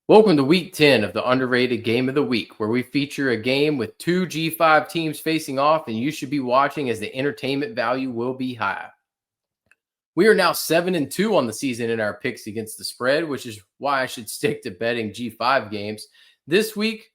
Welcome to week 10 of the underrated game of the week, where we feature a game with two G5 teams facing off, and you should be watching as the entertainment value will be high. We are now 7-2 on the season in our picks against the spread, which is why I should stick to betting G5 games. This week,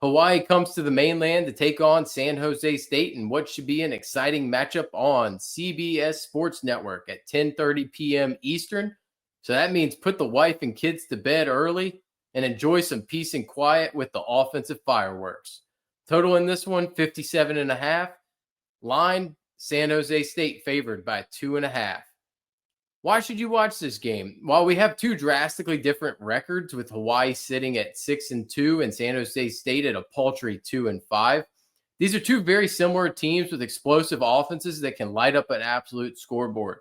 Hawaii comes to the mainland to take on San Jose State in what should be an exciting matchup on CBS Sports Network at 10:30 p.m. Eastern. So that means put the wife and kids to bed early and enjoy some peace and quiet with the offensive fireworks. Total in this one, 57.5. Line, San Jose State favored by 2.5. Why should you watch this game? While we have two drastically different records, with Hawaii sitting at 6-2 and San Jose State at a paltry 2-5, these are two very similar teams with explosive offenses that can light up an absolute scoreboard.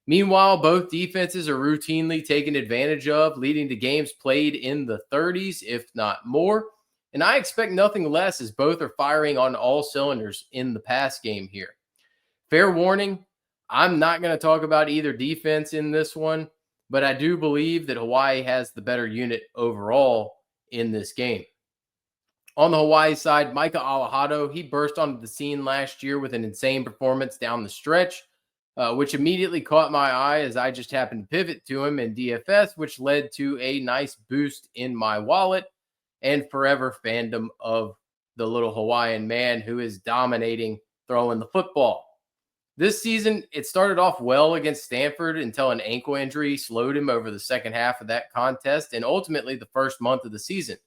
Meanwhile, both defenses are routinely taken advantage of, leading to games played in the 30s, if not more. And I expect nothing less, as both are firing on all cylinders in the pass game here. Fair warning, I'm not going to talk about either defense in this one, but I do believe that Hawaii has the better unit overall in this game. On the Hawaii side, Micah Alejado, he burst onto the scene last year with an insane performance down the stretch, which immediately caught my eye as I just happened to pivot to him in DFS, which led to a nice boost in my wallet and forever fandom of the little Hawaiian man who is dominating throwing the football. This season, it started off well against Stanford until an ankle injury slowed him over the second half of that contest and ultimately the first month of the season.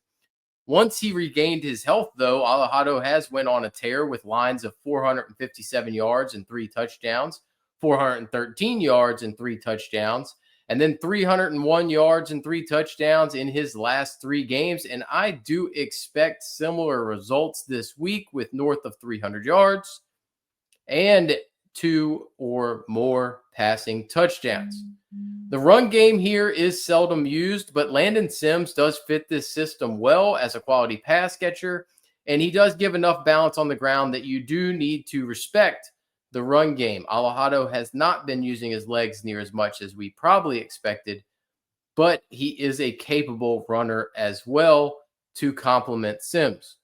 Once he regained his health, though, Alejado has went on a tear with lines of 457 yards and 3 touchdowns, 413 yards and 3 touchdowns, and then 301 yards and 3 touchdowns in his last 3 games. And I do expect similar results this week with north of 300 yards and 2 or more passing touchdowns. The run game here is seldom used, but Landon Sims does fit this system well as a quality pass catcher, and he does give enough balance on the ground that you do need to respect the run game. Alejado has not been using his legs near as much as we probably expected, but he is a capable runner as well to complement Sims.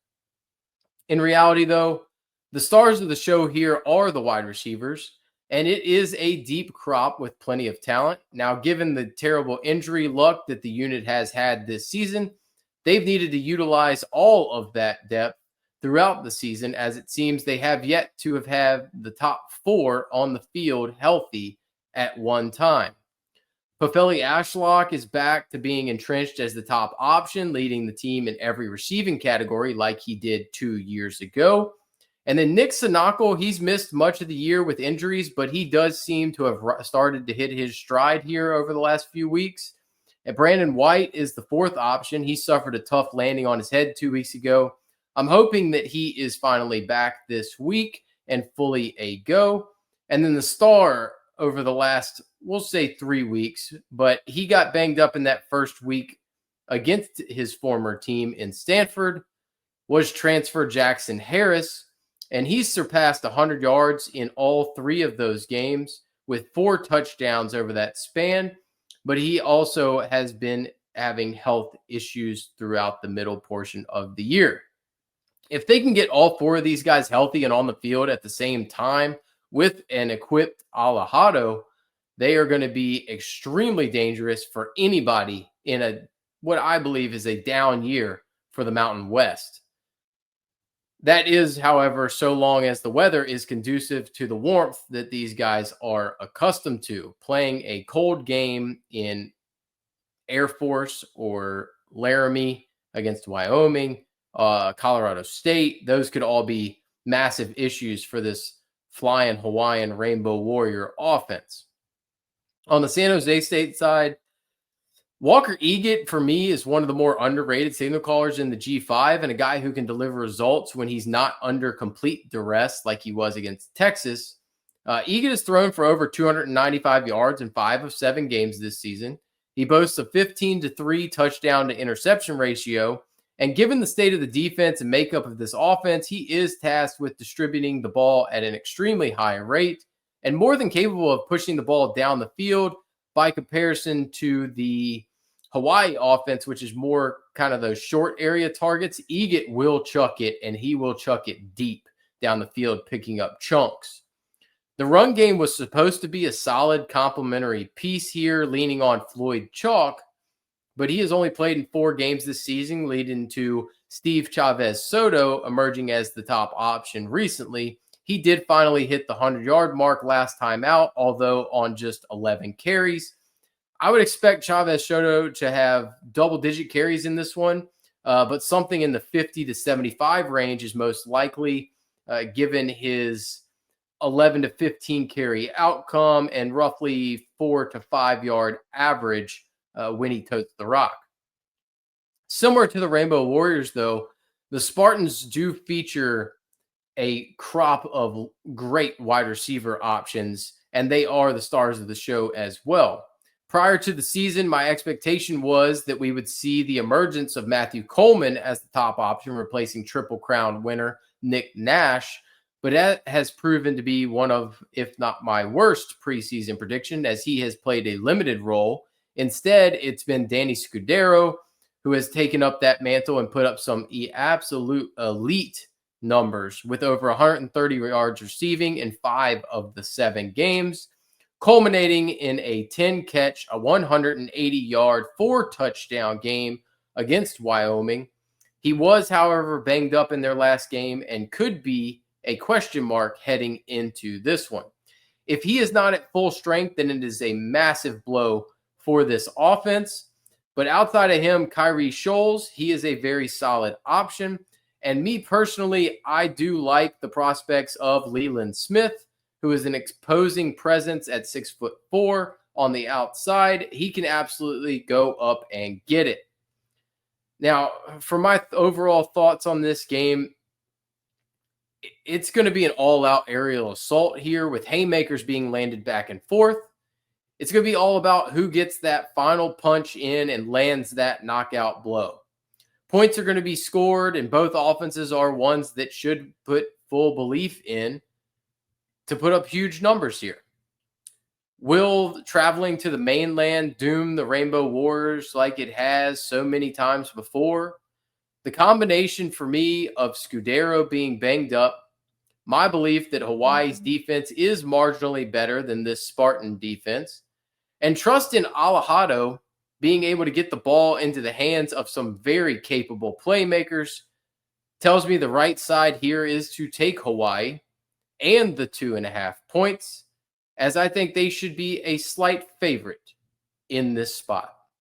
In reality, though, the stars of the show here are the wide receivers, and it is a deep crop with plenty of talent. Now, given the terrible injury luck that the unit has had this season, they've needed to utilize all of that depth throughout the season, as it seems they have yet to have had the top 4 on the field healthy at one time. Pofele Ashlock is back to being entrenched as the top option, leading the team in every receiving category like he did 2 years ago. And then Nick Sinakal, he's missed much of the year with injuries, but he does seem to have started to hit his stride here over the last few weeks. And Brandon White is the 4th option. He suffered a tough landing on his head 2 weeks ago. I'm hoping that he is finally back this week and fully a go. And then the star over the last, we'll say 3 weeks, but he got banged up in that first week against his former team in Stanford, was transfer Jackson Harris. And he's surpassed 100 yards in all 3 of those games with 4 touchdowns over that span. But he also has been having health issues throughout the middle portion of the year. If they can get all 4 of these guys healthy and on the field at the same time with an equipped Alejado, they are going to be extremely dangerous for anybody in what I believe is a down year for the Mountain West. That is, however, so long as the weather is conducive to the warmth that these guys are accustomed to. Playing a cold game in Air Force or Laramie against Wyoming, Colorado State, those could all be massive issues for this flying Hawaiian Rainbow Warrior offense. On the San Jose State side, Walker Eget, for me, is one of the more underrated signal callers in the G5 and a guy who can deliver results when he's not under complete duress like he was against Texas. Eget has thrown for over 295 yards in 5 of 7 games this season. He boasts a 15-3 touchdown to interception ratio. And given the state of the defense and makeup of this offense, he is tasked with distributing the ball at an extremely high rate and more than capable of pushing the ball down the field by comparison to the Hawaii offense, which is more kind of those short area targets, Eget will chuck it, and he will chuck it deep down the field, picking up chunks. The run game was supposed to be a solid complementary piece here, leaning on Floyd Chalk, but he has only played in 4 games this season, leading to Steve Chavez Soto emerging as the top option recently. He did finally hit the 100-yard mark last time out, although on just 11 carries. I would expect Chavez Soto to have double-digit carries in this one, but something in the 50 to 75 range is most likely, given his 11 to 15 carry outcome and roughly 4 to 5 yard average when he totes the rock. Similar to the Rainbow Warriors, though, the Spartans do feature a crop of great wide receiver options, and they are the stars of the show as well. Prior to the season, my expectation was that we would see the emergence of Matthew Coleman as the top option, replacing Triple Crown winner Nick Nash. But that has proven to be one of, if not my worst preseason prediction, as he has played a limited role. Instead, it's been Danny Scudero who has taken up that mantle and put up some absolute elite numbers with over 130 yards receiving in 5 of the 7 games, culminating in a 10-catch, a 180-yard, 4-touchdown game against Wyoming. He was, however, banged up in their last game and could be a question mark heading into this one. If he is not at full strength, then it is a massive blow for this offense. But outside of him, Kyrie Scholes, he is a very solid option. And me personally, I do like the prospects of Leland Smith, who is an imposing presence at 6'4" on the outside. He can absolutely go up and get it. Now, for my overall thoughts on this game, it's going to be an all-out aerial assault here with haymakers being landed back and forth. It's going to be all about who gets that final punch in and lands that knockout blow. Points are going to be scored, and both offenses are ones that should put full belief in to put up huge numbers here. Will traveling to the mainland doom the Rainbow Warriors like it has so many times before? The combination for me of Scudero being banged up, my belief that Hawaii's defense is marginally better than this Spartan defense, and trust in Alejado being able to get the ball into the hands of some very capable playmakers tells me the right side here is to take Hawaii and the 2.5 points, as I think they should be a slight favorite in this spot.